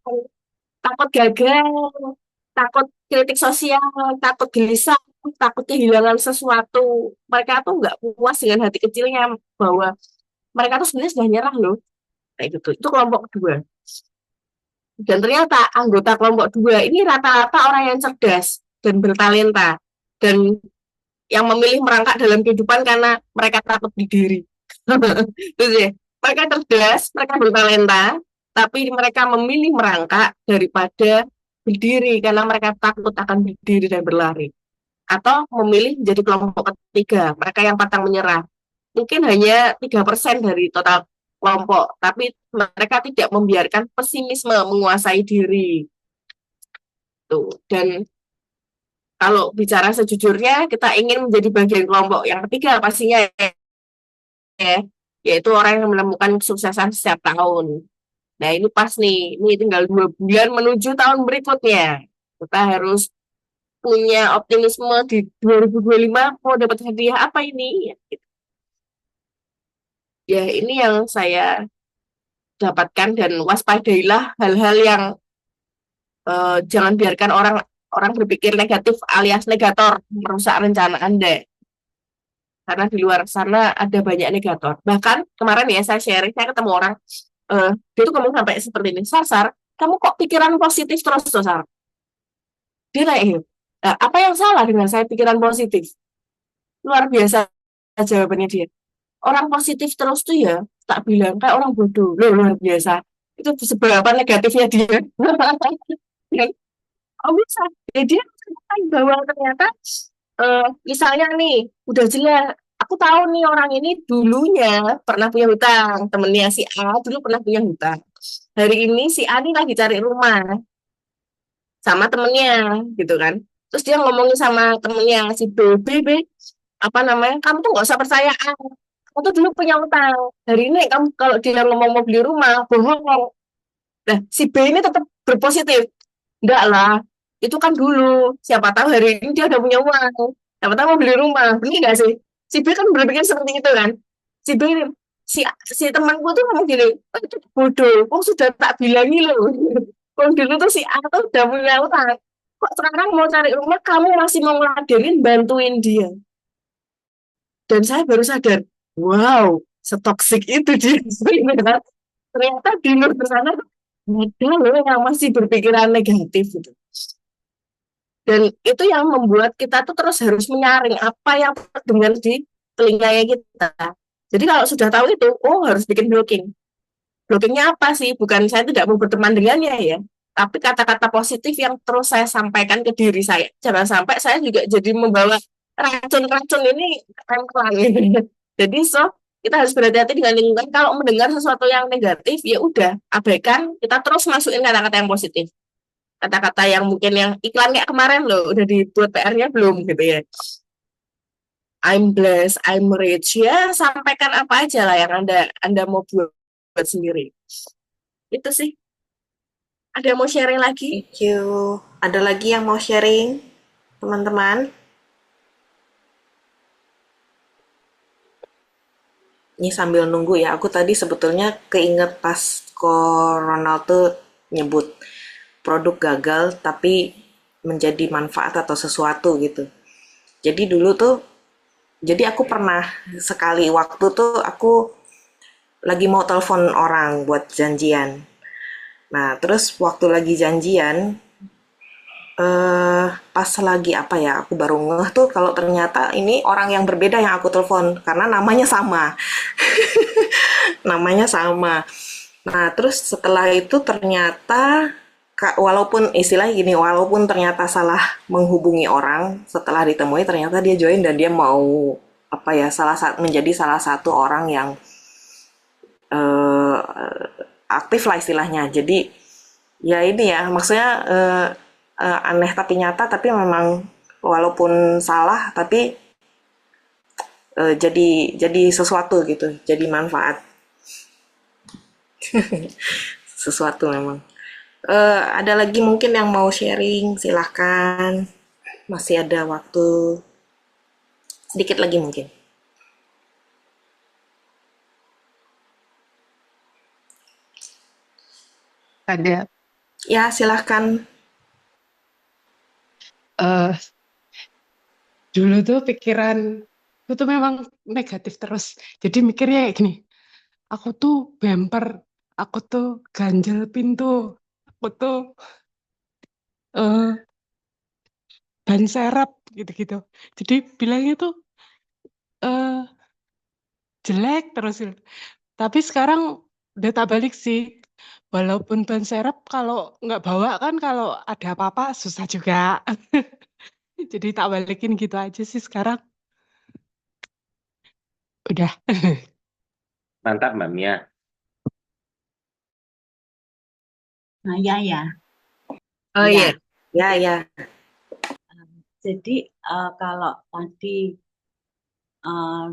Speaker 3: Takut gagal, takut kritik sosial, takut gelisah, takut kehilangan sesuatu. Mereka tuh nggak puas dengan hati kecilnya bahwa mereka tuh sebenarnya sudah nyerah loh. Kayak gitu. Itu kelompok kedua. Dan ternyata anggota kelompok dua ini rata-rata orang yang cerdas dan bertalenta. Dan yang memilih merangkak dalam kehidupan karena mereka takut di diri. Terus ya, mereka cerdas, mereka bertalenta, tapi mereka memilih merangkak daripada berdiri karena mereka takut akan berdiri dan berlari. Atau memilih menjadi kelompok ketiga, mereka yang pantang menyerah. Mungkin hanya 3% dari total kelompok, tapi mereka tidak membiarkan pesimisme menguasai diri. Tuh. Dan kalau bicara sejujurnya, kita ingin menjadi bagian kelompok yang ketiga pastinya ya, yaitu orang yang menemukan kesuksesan setiap tahun. Nah ini pas nih, ini tinggal 2 bulan menuju tahun berikutnya. Kita harus punya optimisme di 2025 mau dapat hadiah apa ini? Ya, gitu. Ya ini yang saya dapatkan dan waspadailah hal-hal yang jangan biarkan orang orang berpikir negatif alias negator merusak rencana Anda. Karena di luar sana ada banyak negator. Bahkan kemarin ya saya sharing, saya ketemu orang, dia tuh ngomong sampai seperti ini, Sar, kamu kok pikiran positif terus tuh, Sar? Dia kayak gitu. Nah, apa yang salah dengan saya pikiran positif? Luar biasa jawabannya dia. Orang positif terus tuh ya, tak bilang kayak orang bodoh. Loh, luar biasa. Itu seberapa negatifnya dia. Oh bisa. Ya, dia mengatakan bahwa ternyata misalnya nih, udah jelas, aku tahu nih orang ini dulunya pernah punya hutang, temennya si A dulu pernah punya hutang. Hari ini si A ini lagi cari rumah sama temennya, gitu kan. Terus dia ngomongin sama temennya si B, B, apa namanya, kamu tuh nggak usah percaya A. Kamu tuh dulu punya hutang. Hari ini kamu kalau dia ngomong mau beli rumah, bohong. Nah, si B ini tetap berpositif. Enggak lah, itu kan dulu. Siapa tahu hari ini dia udah punya uang. Siapa tahu mau beli rumah. Benar nggak sih? Si B kan berpikir seperti itu kan. Si B ini, si temanku tuh ngomong gini, oh, itu bodoh. Kok sudah tak bilangi loh. Kok dulu tuh si A tuh udah punya utang. Kok sekarang mau cari rumah, kamu masih mau ngeladenin, bantuin dia. Dan saya baru sadar, wow, setoksik itu dia. Ternyata di luar sana ada loh yang masih berpikiran negatif gitu. Dan itu yang membuat kita tuh terus harus menyaring apa yang terdengar di telinganya kita. Jadi kalau sudah tahu itu, oh harus bikin blocking. Blockingnya apa sih? Bukan saya tidak mau berteman dengannya ya, tapi kata-kata positif yang terus saya sampaikan ke diri saya. Jangan sampai saya juga jadi membawa racun-racun ini ke orang. Jadi kita harus berhati-hati dengan lingkungan. Kalau mendengar sesuatu yang negatif, ya udah abaikan. Kita terus masukin kata-kata yang positif. Kata-kata yang mungkin yang iklan kayak kemarin loh, udah dibuat PR-nya belum gitu ya. I'm blessed, I'm rich. Ya, sampaikan apa aja lah yang Anda mau buat sendiri. Itu sih. Ada yang mau sharing lagi?
Speaker 1: Thank you. Ada lagi yang mau sharing, teman-teman? Ini sambil nunggu ya, aku tadi sebetulnya keinget pas Ronald tuh nyebut produk gagal tapi menjadi manfaat atau sesuatu gitu. Jadi dulu tuh Jadi aku pernah sekali waktu tuh aku lagi mau telepon orang buat janjian. Nah, terus waktu lagi janjian, pas lagi apa ya, aku baru ngeh tuh kalau ternyata ini orang yang berbeda yang aku telepon karena namanya sama. Namanya sama. Nah, terus setelah itu ternyata walaupun istilahnya gini, walaupun ternyata salah menghubungi orang, setelah ditemui ternyata dia join dan dia mau apa ya, menjadi salah satu orang yang eh, aktif lah istilahnya. Jadi ya ini ya, maksudnya aneh tapi nyata, tapi memang walaupun salah tapi jadi sesuatu gitu, jadi manfaat sesuatu memang. Ada lagi mungkin yang mau sharing, silahkan. Masih ada waktu sedikit lagi mungkin.
Speaker 4: Ada
Speaker 1: Ya, silahkan.
Speaker 4: eh dulu tuh pikiran itu tuh memang negatif terus. Jadi mikirnya kayak gini, aku tuh bemper, aku tuh ganjel pintu, aku tuh eh ban serep gitu-gitu. Jadi bilangnya tuh eh jelek terus. Tapi sekarang udah tak balik sih. Walaupun ban serep kalau nggak bawa kan kalau ada apa-apa susah juga. Jadi tak balikin gitu aja sih sekarang. Udah.
Speaker 2: Mantap, Mbak Mia.
Speaker 5: Saya ya.
Speaker 3: Oh
Speaker 1: Ya,
Speaker 3: iya,
Speaker 1: ya, ya.
Speaker 5: Jadi kalau tadi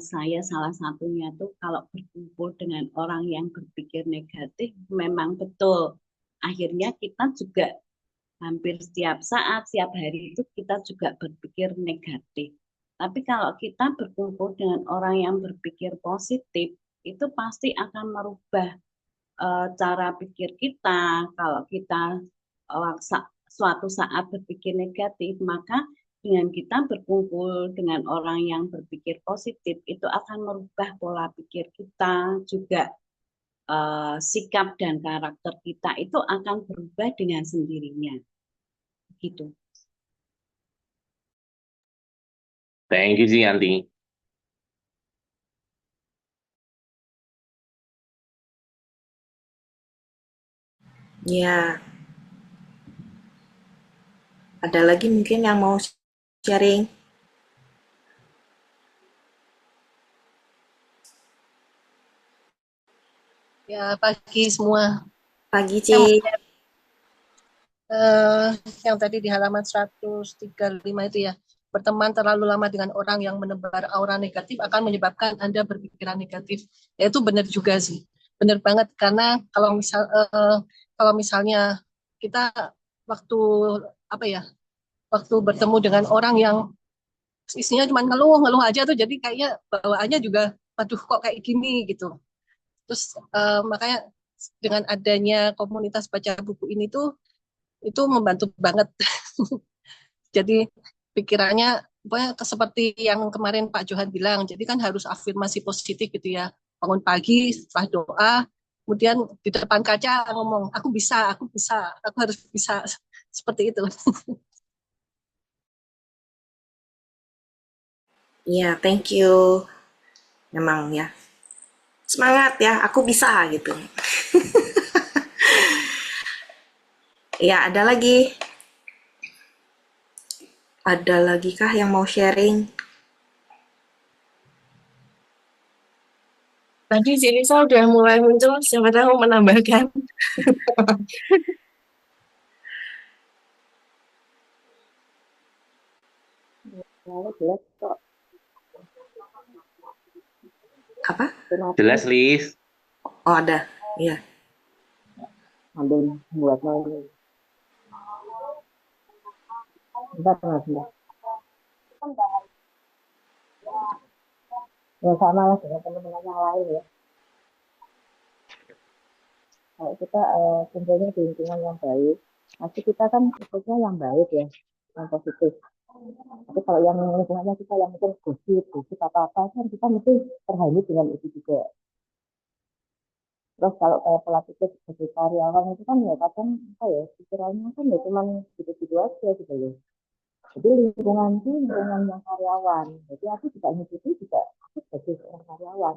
Speaker 5: saya salah satunya tuh kalau berkumpul dengan orang yang berpikir negatif memang betul. Akhirnya kita juga hampir setiap saat, setiap hari itu kita juga berpikir negatif. Tapi kalau kita berkumpul dengan orang yang berpikir positif, itu pasti akan merubah cara pikir kita. Kalau kita suatu saat berpikir negatif, maka dengan kita berkumpul dengan orang yang berpikir positif, itu akan merubah pola pikir kita, juga sikap dan karakter kita itu akan berubah dengan sendirinya. Gitu.
Speaker 2: Thank you sih, Yanti.
Speaker 1: Ya, ada lagi mungkin yang mau sharing?
Speaker 6: Ya, pagi semua.
Speaker 1: Pagi,
Speaker 6: Saya mau
Speaker 1: Ci.
Speaker 6: yang tadi di halaman 135 itu ya, berteman terlalu lama dengan orang yang menebar aura negatif akan menyebabkan Anda berpikiran negatif. Ya itu benar juga sih. Benar banget karena kalau misalnya kita waktu apa ya, waktu bertemu dengan orang yang isinya cuma ngeluh-ngeluh aja tuh jadi kayaknya bawaannya juga waduh kok kayak gini gitu. Terus makanya dengan adanya komunitas baca buku ini tuh itu membantu banget. Jadi pikirannya pokoknya seperti yang kemarin Pak Johan bilang, jadi kan harus afirmasi positif gitu ya. Bangun pagi setelah doa, kemudian di depan kaca ngomong, aku harus bisa. Seperti itu.
Speaker 1: Ya, thank you. Memang ya. Semangat ya, aku bisa gitu. Ya, ada lagi. Ada lagi kah yang mau sharing?
Speaker 3: tadi si Risa udah mulai muncul, siapa tahu menambahkan.
Speaker 5: Lalu jelas kok.
Speaker 1: Apa?
Speaker 2: Jelas, Lis.
Speaker 1: Oh, ada. Iya.
Speaker 5: Ambil buat lagi. Bentar. Ya sama lah dengan teman-teman yang lain ya. Kalau kita kumpulnya di lingkungan yang baik, pasti kita kan ikutnya yang baik ya, yang positif.
Speaker 7: Tapi kalau yang lingkungannya kita yang mungkin gosip apa-apa kan kita mesti terhanyut dengan itu juga. Terus kalau kayak pola pikir sebagai karyawan itu kan ya kadang apa ya pikirannya kan ya cuman gitu-gitu aja gitu loh. Jadi lingkungan itu lingkungan yang karyawan. Jadi aku juga ngikuti juga aku sebagai seorang karyawan.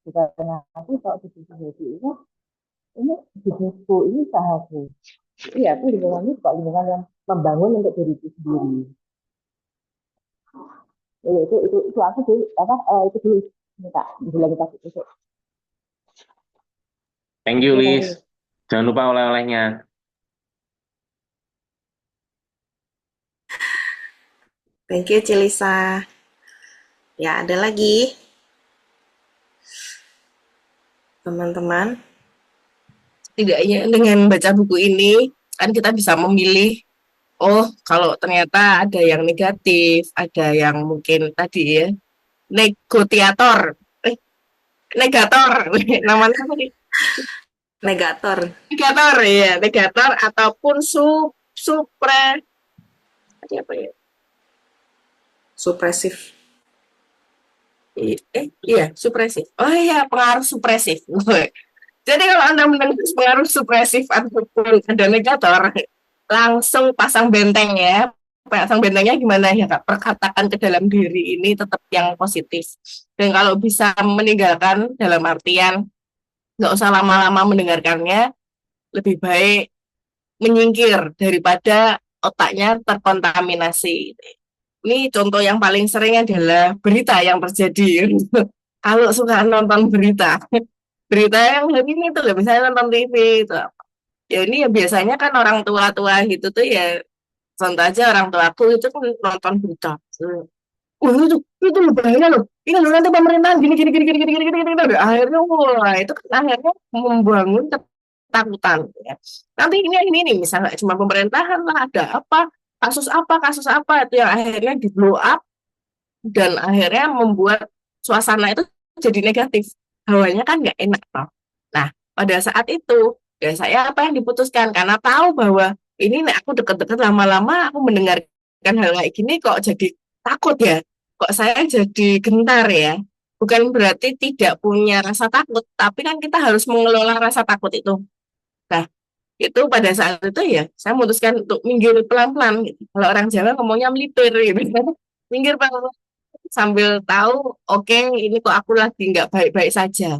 Speaker 7: Bukan aku kalau di sisi jadi ini bisnisku, ini usahaku. Iya, aku lingkungannya juga lingkungan yang membangun untuk diriku sendiri. Itu aku dulu apa itu dulu minta bilang tadi itu.
Speaker 2: Thank you,
Speaker 7: Oke,
Speaker 2: Lis. Jangan lupa oleh-olehnya.
Speaker 1: Thank you, Cilisa. Ya, ada lagi, teman-teman.
Speaker 3: Setidaknya dengan baca buku ini kan kita bisa memilih, oh kalau ternyata ada yang negatif, ada yang mungkin tadi ya negosiator, negator, namanya apa nih?
Speaker 1: Negator,
Speaker 3: Negator ya, negator ataupun supre, apa ya?
Speaker 1: supresif.
Speaker 3: Iya, supresif. Oh iya, pengaruh supresif. Jadi kalau Anda mendengar pengaruh supresif ataupun ada negator, langsung pasang benteng ya. Pasang bentengnya gimana ya Kak? Perkatakan ke dalam diri ini tetap yang positif. Dan kalau bisa meninggalkan dalam artian nggak usah lama-lama mendengarkannya, lebih baik menyingkir daripada otaknya terkontaminasi. Ini contoh yang paling sering adalah berita yang terjadi. Kalau suka nonton berita, berita yang hari ini tuh misalnya nonton TV itu, ya ini ya biasanya kan orang tua-tua gitu tuh ya, contoh aja orang tua aku itu kan nonton berita. Itu loh bahaya loh. Ini loh nanti pemerintahan gini gini gini gini gini gini gini, gini. Akhirnya wah itu kan akhirnya membangun ketakutan ya. Nanti ini nih misalnya cuma pemerintahan lah ada kasus apa itu yang akhirnya di blow up dan akhirnya membuat suasana itu jadi negatif. Hawanya kan nggak enak toh. Nah, pada saat itu ya saya apa yang diputuskan karena tahu bahwa ini nih aku deket-deket lama-lama aku mendengarkan hal kayak gini kok jadi takut ya. Kok saya jadi gentar ya. Bukan berarti tidak punya rasa takut, tapi kan kita harus mengelola rasa takut itu. Nah, itu pada saat itu ya saya memutuskan untuk minggir pelan-pelan gitu. Kalau orang Jawa ngomongnya melipir gitu. Minggir pelan sambil tahu oke, ini kok aku lagi nggak baik-baik saja.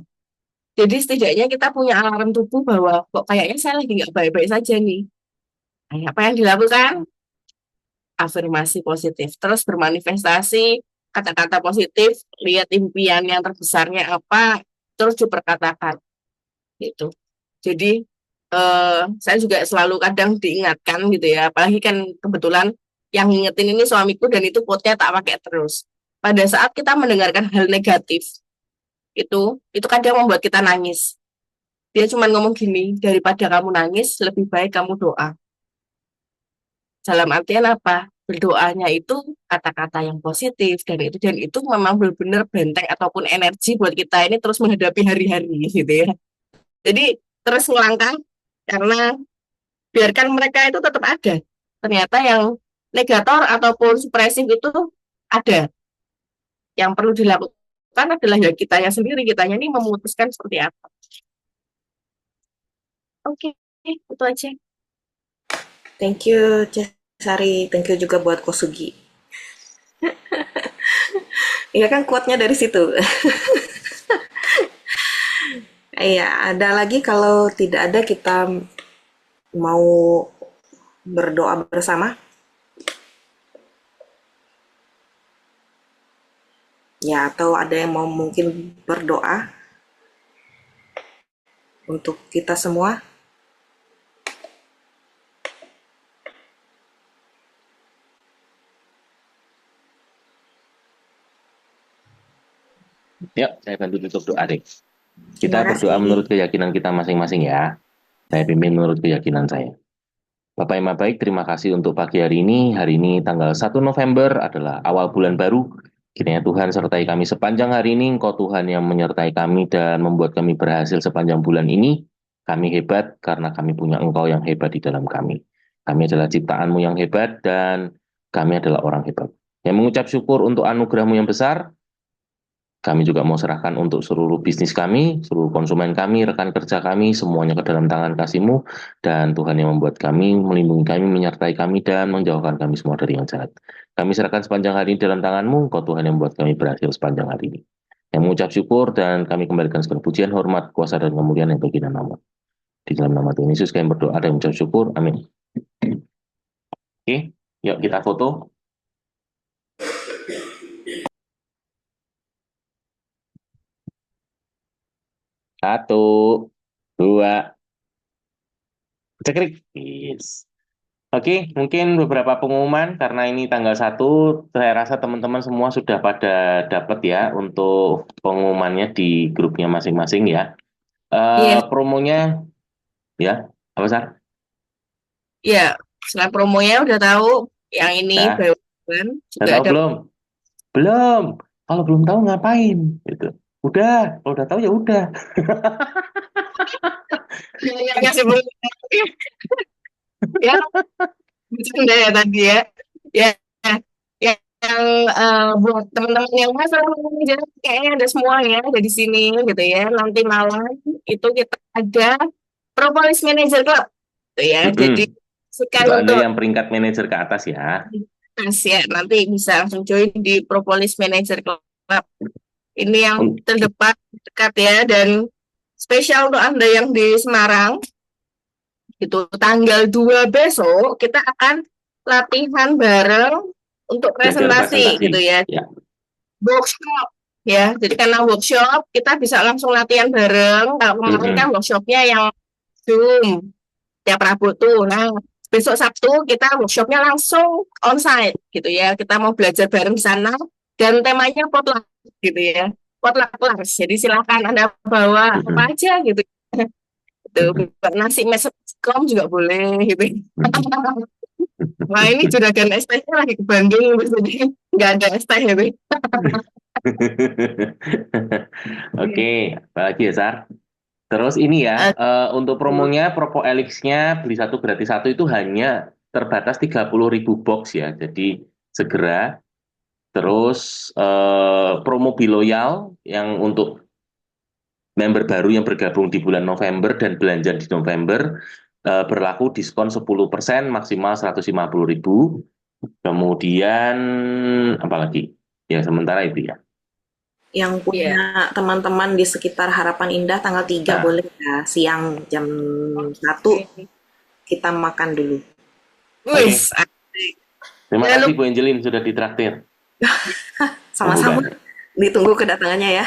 Speaker 3: Jadi setidaknya kita punya alarm tubuh bahwa kok kayaknya saya lagi nggak baik-baik saja nih. Nah, apa yang dilakukan? Afirmasi positif. Terus bermanifestasi kata-kata positif, lihat impian yang terbesarnya apa, terus diperkatakan gitu. Jadi saya juga selalu kadang diingatkan gitu ya, apalagi kan kebetulan yang ngingetin ini suamiku dan itu quote-nya tak pakai terus. Pada saat kita mendengarkan hal negatif, itu kadang membuat kita nangis. Dia cuma ngomong gini, daripada kamu nangis, lebih baik kamu doa. Dalam artian apa? Berdoanya itu kata-kata yang positif dan itu memang benar-benar benteng ataupun energi buat kita ini terus menghadapi hari-hari gitu ya. Jadi terus melangkah karena biarkan mereka itu tetap ada. Ternyata yang negator ataupun supresif itu ada. Yang perlu dilakukan adalah ya kitanya sendiri, kitanya ini memutuskan seperti apa. Oke, itu aja.
Speaker 1: Thank you, Cesari. Thank you juga buat Kosugi. Iya kan quote-nya dari situ. Iya, ada lagi kalau tidak ada kita mau berdoa bersama. Ya, atau ada yang mau mungkin berdoa untuk kita semua.
Speaker 2: Yuk, saya bantu tutup doa deh.
Speaker 1: Terima
Speaker 2: Kita berdoa
Speaker 1: kasih.
Speaker 2: menurut keyakinan kita masing-masing ya. Saya pimpin menurut keyakinan saya. Bapak yang Maha Baik, terima kasih untuk pagi hari ini. Hari ini tanggal 1 November adalah awal bulan baru. Kiranya Tuhan sertai kami sepanjang hari ini. Engkau Tuhan yang menyertai kami dan membuat kami berhasil sepanjang bulan ini. Kami hebat karena kami punya Engkau yang hebat di dalam kami. Kami adalah ciptaan-Mu yang hebat dan kami adalah orang hebat. Yang mengucap syukur untuk anugerah-Mu yang besar, kami juga mau serahkan untuk seluruh bisnis kami, seluruh konsumen kami, rekan kerja kami, semuanya ke dalam tangan kasih-Mu, dan Tuhan yang membuat kami, melindungi kami, menyertai kami, dan menjauhkan kami semua dari yang jahat. Kami serahkan sepanjang hari ini dalam tangan-Mu, Engkau Tuhan yang membuat kami berhasil sepanjang hari ini. Yang mengucap syukur, dan kami kembalikan segala pujian, hormat, kuasa, dan kemuliaan yang bagi nama. Di dalam nama Tuhan Yesus kami berdoa dan mengucap syukur. Amin. Oke, yuk kita foto. Satu, dua, cekrik. Yes. Oke, mungkin beberapa pengumuman karena ini tanggal 1, saya rasa teman-teman semua sudah pada dapat ya untuk pengumumannya di grupnya masing-masing ya.
Speaker 3: Iya,
Speaker 2: Promonya ya, apa Sar?
Speaker 3: iya. Selain promonya udah tahu yang ini
Speaker 2: Ya,
Speaker 3: buy one
Speaker 2: udah
Speaker 3: juga
Speaker 2: tahu
Speaker 3: ada.
Speaker 2: belum? Belum. Kalau belum tahu ngapain? Gitu. Udah, kalau udah tahu ya udah.
Speaker 3: Yang sebelum ya bercanda ya tadi ya. Ya, ya, yang buat teman-teman yang masalah jadi kayaknya ada semua ya ada di sini gitu ya. Nanti malam itu kita ada Propolis Manager Club gitu ya. Jadi
Speaker 2: Mm-mm.
Speaker 3: sikan
Speaker 2: Untuk Anda
Speaker 3: untuk
Speaker 2: yang peringkat manajer ke atas ya.
Speaker 3: ya nanti bisa langsung join di Propolis Manager Club. Ini yang
Speaker 2: Un-
Speaker 3: terdekat dekat ya dan spesial untuk Anda yang di Semarang itu tanggal 2 besok kita akan latihan bareng untuk
Speaker 2: Belajar
Speaker 3: presentasi gitu
Speaker 2: presentasi.
Speaker 3: ya.
Speaker 2: Ya.
Speaker 3: Workshop ya. Jadi karena workshop kita bisa langsung latihan bareng. Kalau kemarin kan
Speaker 2: Mm-mm.
Speaker 3: workshopnya yang Zoom tiap Rabu tuh. Nah, besok Sabtu kita workshopnya langsung onsite gitu ya. Kita mau belajar bareng di sana dan temanya potluck gitu ya. Potluck class. Jadi silakan Anda bawa apa
Speaker 2: Mm-mm.
Speaker 3: aja gitu. Itu
Speaker 2: Mm-mm.
Speaker 3: nasi meskom juga boleh gitu.
Speaker 2: Mm-mm.
Speaker 3: Wah ini juragan es tehnya lagi ke Bandung, jadi nggak ada es teh ya, Be.
Speaker 2: Oke, apa lagi ya, Sar? Terus ini ya,
Speaker 3: Eh,
Speaker 2: untuk promonya, Propo Elix-nya beli satu gratis satu itu hanya terbatas 30.000 box ya. Jadi segera. Terus promo Biloyal yang untuk member baru yang bergabung di bulan November dan belanja di November berlaku diskon 10% maksimal 150.000. Kemudian apa lagi? Ya sementara itu ya.
Speaker 1: Yang
Speaker 3: Iya.
Speaker 1: punya teman-teman di sekitar Harapan Indah tanggal 3
Speaker 2: Nah,
Speaker 1: boleh ya, siang jam 1 kita makan dulu.
Speaker 2: oke.
Speaker 3: Wis,
Speaker 2: Terima
Speaker 3: jangan
Speaker 2: kasih
Speaker 3: lupa
Speaker 2: Bu Angelin sudah ditraktir.
Speaker 1: Sama-sama.
Speaker 2: Bukan.
Speaker 1: Ditunggu kedatangannya ya.